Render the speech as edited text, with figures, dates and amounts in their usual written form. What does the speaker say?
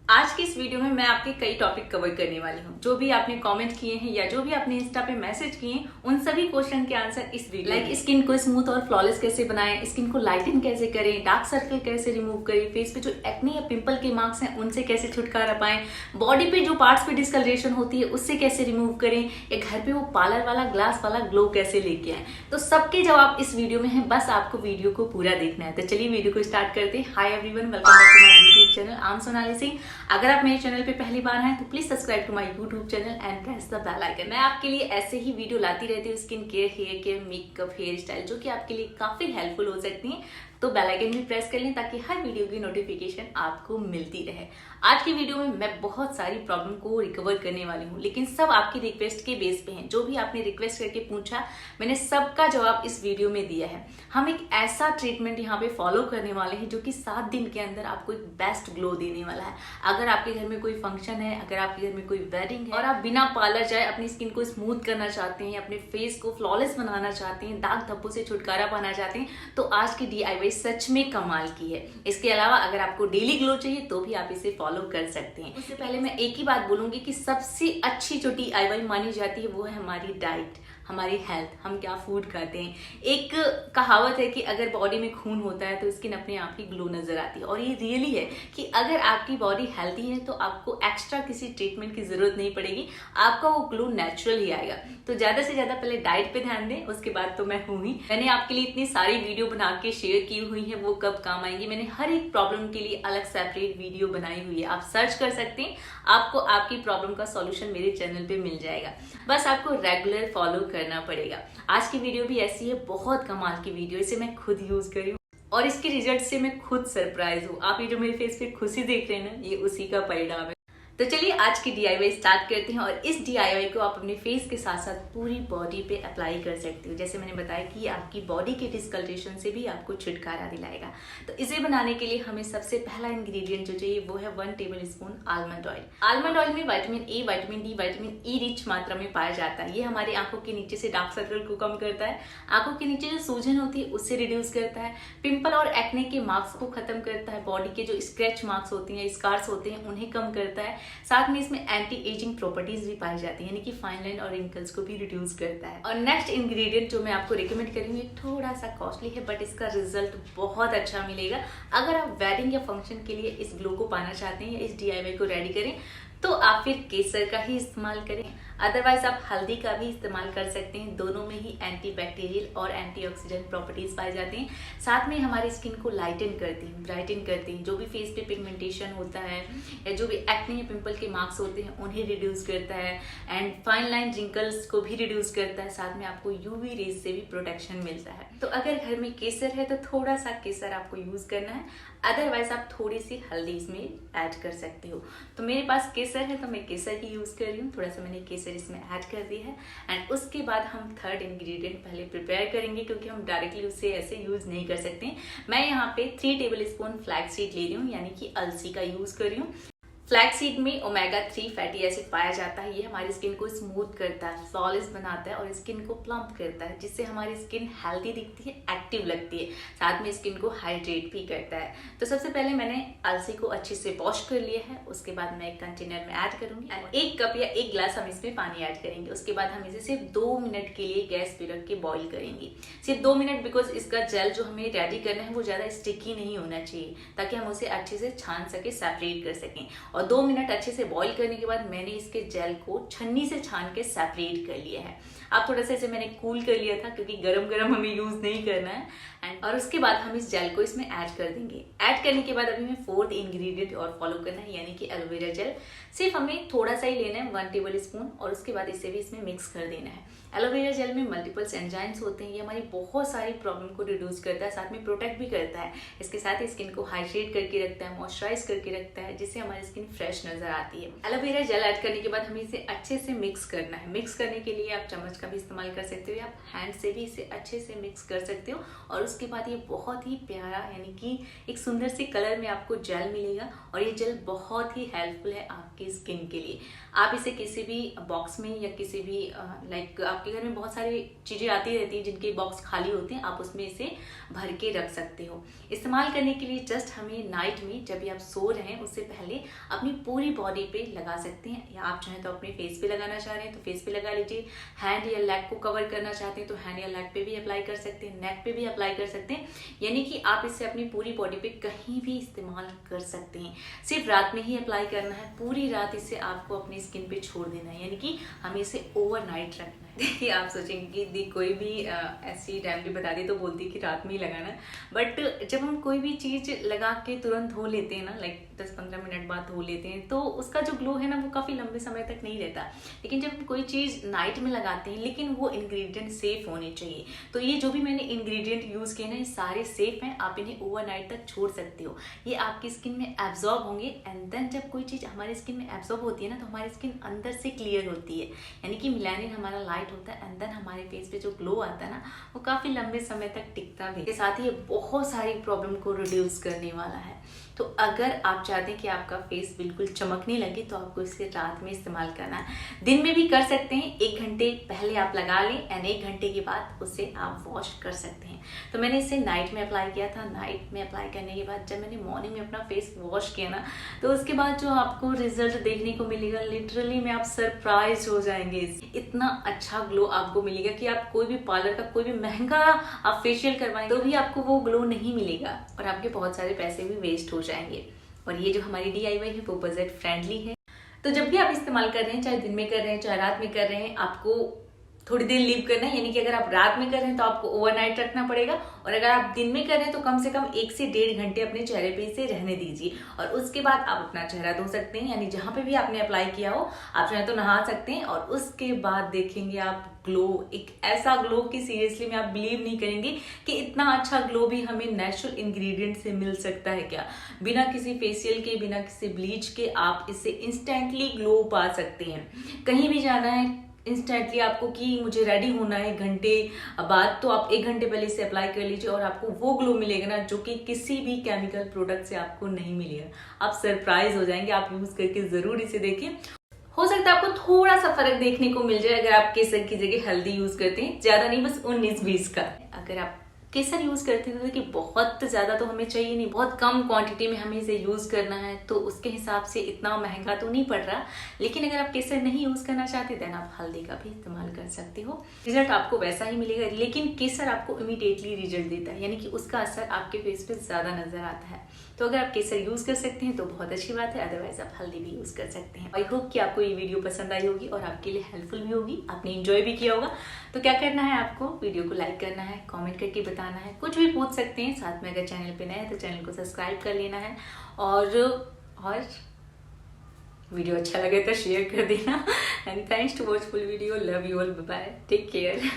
आज की इस वीडियो में मैं आपके कई टॉपिक कवर करने वाली हूँ। जो भी आपने कमेंट किए हैं या जो भी आपने इंस्टा पे मैसेज किए हैं, उन सभी क्वेश्चन के आंसर इस वीडियो लाइक स्किन को स्मूथ और फ्लॉलेस कैसे बनाएं, स्किन को लाइटन कैसे करें, डार्क सर्कल कैसे रिमूव करें, फेस पे जो एक्ने या पिंपल के मार्क्स हैं उनसे कैसे छुटकारा पाएं, बॉडी पे जो पार्ट्स पे डिस्कलरेशन होती है उससे कैसे रिमूव करें, या घर पे वो पार्लर वाला ग्लास वाला ग्लो कैसे लेके आए। तो सबके जवाब इस वीडियो में है, बस आपको वीडियो को पूरा देखना है। तो चलिए वीडियो को स्टार्ट करते हैं। Hi everyone, welcome back to my YouTube channel. I am Sonali Singh. अगर आप मेरे चैनल पे पहली बार हैं तो please subscribe to my YouTube channel and press the bell icon. मैं आपके लिए ऐसे ही वीडियो लाती रहती हूँ, skin care, hair care, makeup, hairstyle, जो कि आपके लिए काफी हेल्पफुल हो सकती हैं। तो बेल आइकन भी प्रेस कर लें ताकि हर वीडियो की नोटिफिकेशन आपको मिलती रहे। आज की वीडियो में मैं बहुत सारी प्रॉब्लम को रिकवर करने वाली हूँ, लेकिन सब आपकी रिक्वेस्ट के बेस पे हैं। जो भी आपने रिक्वेस्ट करके पूछा, मैंने सबका जवाब इस वीडियो में दिया है। हम एक ऐसा ट्रीटमेंट यहाँ पे फॉलो करने वाले हैं जो कि 7 दिन के अंदर आपको एक बेस्ट ग्लो देने वाला है। अगर आपके घर में कोई फंक्शन है, अगर आपके घर में कोई वेडिंग है और आप बिना पार्लर जाए अपनी स्किन को स्मूथ करना चाहते हैं, अपने फेस को फ्लॉलेस बनाना चाहते हैं, दाग धब्बों से छुटकारा पाना चाहते हैं, तो आज की DIY सच में कमाल की है। इसके अलावा अगर आपको डेली ग्लो चाहिए तो भी आप इसे फॉलो कर सकते हैं। उससे पहले मैं एक ही बात बोलूंगी कि सबसे अच्छी जो DIY मानी जाती है वो है हमारी डाइट, हमारी हेल्थ, हम क्या फूड खाते हैं। एक कहावत है कि अगर बॉडी में खून होता है तो स्किन अपने आप ही ग्लो नजर आती है, और ये रियली है कि अगर आपकी बॉडी हेल्थी है तो आपको एक्स्ट्रा किसी ट्रीटमेंट की जरूरत नहीं पड़ेगी, आपका वो ग्लो नेचुरल ही आएगा। तो ज्यादा से ज्यादा पहले डाइट पे ध्यान दें, उसके बाद तो मैं हूँ ही। मैंने आपके लिए इतनी सारी वीडियो बना के शेयर की हुई है, वो कब काम आएंगी। मैंने हर एक प्रॉब्लम के लिए अलग सेपरेट वीडियो बनाई हुई है, आप सर्च कर सकते हैं, आपको आपकी प्रॉब्लम का सॉल्यूशन मेरे चैनल पे मिल जाएगा। बस आपको रेगुलर फॉलो करना पड़ेगा। आज की वीडियो भी ऐसी है, बहुत कमाल की वीडियो, इसे मैं खुद यूज करी हूँ और इसके रिजल्ट से मैं खुद सरप्राइज हूँ। आप ये जो मेरे फेस पे खुशी देख रहे हैं ना, ये उसी का परिणाम है। तो चलिए आज की DIY स्टार्ट करते हैं, और इस DIY को आप अपने फेस के साथ साथ पूरी बॉडी पे अप्लाई कर सकते हो। जैसे मैंने बताया कि आपकी बॉडी के डिस्कलरेशन से भी आपको छुटकारा दिलाएगा। तो इसे बनाने के लिए हमें सबसे पहला इंग्रेडिएंट जो चाहिए वो है 1 tablespoon almond oil. Almond oil में vitamin A, vitamin D, vitamin E rich मात्रा में पाया जाता है। ये हमारी आंखों के नीचे से डार्क सर्कल को कम करता है, आंखों के नीचे जो सूजन होती है उससे रिड्यूस करता है, पिंपल और एक्ने के मार्क्स को खत्म करता है, बॉडी के जो स्क्रैच मार्क्स होते हैं, स्कार्स होते हैं, उन्हें कम करता है। साथ में इसमें एंटी एजिंग प्रॉपर्टीज भी पाई जाती है, यानी कि फाइन लाइन और रिंकल्स को भी रिड्यूस करता है। और नेक्स्ट इंग्रेडिएंट जो मैं आपको रिकमेंड करूंगी, थोड़ा सा कॉस्टली है बट इसका रिजल्ट बहुत अच्छा मिलेगा। अगर आप वेडिंग या फंक्शन के लिए इस ग्लो को पाना चाहते हैं या इस DIY को रेडी करें तो आप फिर केसर का ही इस्तेमाल करें, अदरवाइज आप हल्दी का भी इस्तेमाल कर सकते हैं। दोनों में ही एंटी बैक्टीरियल और एंटीऑक्सीडेंट प्रॉपर्टीज पाई जाती हैं। साथ में हमारी स्किन को लाइटन करती हैं, ब्राइटन करती हैं। जो भी फेस पे पिगमेंटेशन होता है या जो भी एक्ने या पिंपल के मार्क्स होते हैं उन्हें रिड्यूस करता है, एंड फाइन लाइन रिंकल्स को भी रिड्यूस करता है। साथ में आपको UV रेज से भी प्रोटेक्शन मिलता है। तो अगर घर में केसर है तो थोड़ा सा केसर आपको यूज करना है, अदरवाइज आप थोड़ी सी हल्दी इसमें ऐड कर सकते हो। तो मेरे पास केसर है तो मैं केसर ही यूज कर रही हूँ। थोड़ा सा मैंने केसर इसमें ऐड कर दिया है, एंड उसके बाद हम थर्ड इंग्रेडिएंट पहले प्रिपेयर करेंगे, क्योंकि हम डायरेक्टली उसे ऐसे यूज नहीं कर सकते। मैं यहाँ पे 3 टेबल स्पून फ्लैक्स सीड ले रही हूँ, यानी कि अलसी का यूज कर रही हूँ। फ्लैक्स सीड में ओमेगा 3 फैटी एसिड पाया जाता है। ये हमारी स्किन को स्मूथ करता है, फ्लॉलेस बनाता है और स्किन को प्लम्प करता है, जिससे हमारी स्किन हेल्दी दिखती है, एक्टिव लगती है। साथ में स्किन को हाइड्रेट भी करता है। तो सबसे पहले मैंने अलसी को अच्छे से वॉश कर लिया है। उसके बाद मैं एक कंटेनर में ऐड करूंगी, 1 कप या 1 गिलास हम इसमें पानी ऐड करेंगे। उसके बाद हम इसे सिर्फ 2 मिनट के लिए गैस पे रख के बॉईल करेंगे, सिर्फ 2 मिनट, बिकॉज इसका जेल जो हमें रेडी करना है वो ज्यादा स्टिकी नहीं होना चाहिए, ताकि हम उसे अच्छे से छान सके, सेपरेट कर सकें। और 2 मिनट अच्छे से बॉईल करने के बाद मैंने इसके जेल को छन्नी से छान के सेपरेट कर लिया है। अब थोड़ा सा इसे मैंने कूल कर लिया था, क्योंकि गरम गरम हमें यूज नहीं करना है। और उसके बाद हम इस जेल को इसमें ऐड कर देंगे। ऐड करने के बाद अभी हमें 4th इंग्रेडिएंट और फॉलो करना है, यानी कि एलोवेरा जेल। सिर्फ हमें थोड़ा सा ही लेना है, 1 टेबल स्पून, और उसके बाद इसे भी इसमें मिक्स कर देना है। एलोवेरा जेल में मल्टीपल्स एंजाइम्स होते हैं, ये हमारी बहुत सारी प्रॉब्लम को रिड्यूस करता है, साथ में प्रोटेक्ट भी करता है। इसके साथ ही स्किन को हाइड्रेट करके रखता है, मॉइस्चराइज करके रखता है, जिससे हमारी स्किन फ्रेश नजर आती है। एलोवेरा जेल ऐड करने के बाद हमें इसे अच्छे से मिक्स करना है। मिक्स करने के लिए आप चम्मच का भी इस्तेमाल कर सकते हो, या आप हैंड से भी इसे अच्छे से मिक्स कर सकते हो। और उसके बाद ये बहुत ही प्यारा, यानी कि एक सुंदर सी कलर में आपको जेल मिलेगा, और ये जेल बहुत ही हेल्पफुल है आपकी स्किन के लिए। आप इसे किसी भी बॉक्स में या किसी भी लाइक आपके घर में बहुत सारी चीजें आती रहती हैं जिनके बॉक्स खाली होते हैं, आप उसमें इसे भर के रख सकते हो। इस्तेमाल करने के लिए जस्ट हमें नाइट में जब भी आप सो रहे हैं उससे पहले अपनी पूरी बॉडी पे लगा सकते हैं, या आप चाहें तो अपने फेस पे लगाना चाह रहे हैं तो फेस पे लगा लीजिए। हैंड या लेग को कवर करना चाहते हैं तो हैंड या लेग पे भी अप्लाई कर सकते हैं, नेक पे भी अप्लाई कर सकते हैं। यानी कि आप इसे अपनी पूरी बॉडी पे कहीं भी इस्तेमाल कर सकते हैं। सिर्फ रात में ही अप्लाई करना है, पूरी रात इसे आपको अपनी स्किन पे छोड़ देना है, यानी कि हमें इसे ओवरनाइट रखना है। देखिए आप सोचेंगे कि कोई भी ऐसी रेमेडी बता दी तो बोलती है कि रात में ही लगाना, बट जब हम कोई भी चीज़ लगा के तुरंत धो लेते हैं ना, लाइक 10-15 मिनट बाद धो लेते हैं, तो उसका जो ग्लो है ना वो काफ़ी लंबे समय तक नहीं रहता। लेकिन जब हम कोई चीज़ नाइट में लगाते हैं, लेकिन वो इंग्रेडिएंट सेफ होने चाहिए। तो ये जो भी मैंने इंग्रेडिएंट यूज़ किए ना, ये सारे सेफ हैं, आप इन्हें ओवरनाइट तक छोड़ सकते हो। ये आपकी स्किन में एब्जॉर्ब होंगे, एंड देन जब कोई चीज़ हमारी स्किन में एब्जॉर्ब होती है ना, तो हमारी स्किन अंदर से क्लियर होती है, यानी कि मेलानिन हमारा लाइट होता है, एंड देन हमारे फेस पे जो ग्लो आता है ना वो काफ़ी लंबे समय तक टिकता भी। इसके साथ ही ये बहुत सारी प्रॉब्लम को रिड्यूस करने वाला है। तो अगर आप चाहते हैं कि आपका फेस बिल्कुल चमकने लगे तो आपको इसे रात में इस्तेमाल करना है। दिन में भी कर सकते हैं, 1 घंटे पहले आप लगा लें एंड 1 घंटे के बाद उसे आप वॉश कर सकते हैं। तो मैंने इसे नाइट में अप्लाई किया था। नाइट में अप्लाई करने के बाद जब मैंने मॉर्निंग में अपना फेस वॉश किया ना, तो उसके बाद जो आपको रिजल्ट देखने को मिलेगा, लिटरली में आप सरप्राइज हो जाएंगे। इतना अच्छा ग्लो आपको मिलेगा कि आप कोई भी पार्लर का कोई भी महंगा आप फेशियल करवाएंगे तो भी आपको वो ग्लो नहीं मिलेगा, और आपके बहुत सारे पैसे भी वेस्ट हो जाएंगे। और ये जो हमारी DIY है वो बजट फ्रेंडली है। तो जब भी आप इस्तेमाल कर रहे हैं, चाहे दिन में कर रहे हैं चाहे रात में कर रहे हैं, आपको थोड़ी देर लीव करना है। यानी कि अगर आप रात में कर रहे हैं तो आपको ओवरनाइट रखना पड़ेगा, और अगर आप दिन में कर रहे हैं तो कम से कम 1 से 1.5 घंटे अपने चेहरे पे इसे रहने दीजिए, और उसके बाद आप अपना चेहरा धो सकते हैं। यानी जहां पे भी आपने अप्लाई किया हो आप चाहे तो नहा सकते हैं, और उसके बाद देखेंगे आप ग्लो, एक ऐसा ग्लो कि सीरियसली में आप बिलीव नहीं करेंगे कि इतना अच्छा ग्लो भी हमें नेचुरल इंग्रेडिएंट से मिल सकता है क्या। बिना किसी फेशियल के, बिना किसी ब्लीच के आप इससे इंस्टेंटली ग्लो पा सकते हैं। कहीं भी जाना है इंस्टेंटली आपको कि मुझे रेडी होना है 1 घंटे बाद, तो आप 1 घंटे पहले इसे अप्लाई कर लीजिए और आपको वो ग्लो मिलेगा ना जो कि किसी भी केमिकल प्रोडक्ट से आपको नहीं मिलेगा। आप सरप्राइज हो जाएंगे। आप यूज करके जरूर इसे देखिए, हो सकता है आपको थोड़ा सा फर्क देखने को मिल जाए अगर आप केसर की जगह हल्दी यूज करते हैं, ज्यादा नहीं, बस 19-20 का। अगर आप केसर यूज करते हैं तो देखिए बहुत ज्यादा तो हमें चाहिए नहीं, बहुत कम क्वांटिटी में हमें इसे यूज करना है, तो उसके हिसाब से इतना महंगा तो नहीं पड़ रहा। लेकिन अगर आप केसर नहीं यूज करना चाहते देन आप हल्दी का भी इस्तेमाल कर सकते हो, रिजल्ट आपको वैसा ही मिलेगा। लेकिन केसर आपको इमीडिएटली रिजल्ट देता है, यानी कि उसका असर आपके फेस पे ज्यादा नजर आता है। तो अगर आप केसर यूज कर सकते हैं तो बहुत अच्छी बात है, अदरवाइज आप हल्दी भी यूज कर सकते हैं। आई होप कि आपको ये वीडियो पसंद आई होगी और आपके लिए हेल्पफुल भी होगी, आपने एंजॉय भी किया होगा। तो क्या करना है, आपको वीडियो को लाइक करना है, कमेंट करके बताना है, कुछ भी पूछ सकते हैं। साथ में अगर चैनल पे नए हैं तो चैनल को सब्सक्राइब कर लेना है, और वीडियो अच्छा लगे तो शेयर कर देना। And thanks to watch full video. Love you all, bye bye, take care.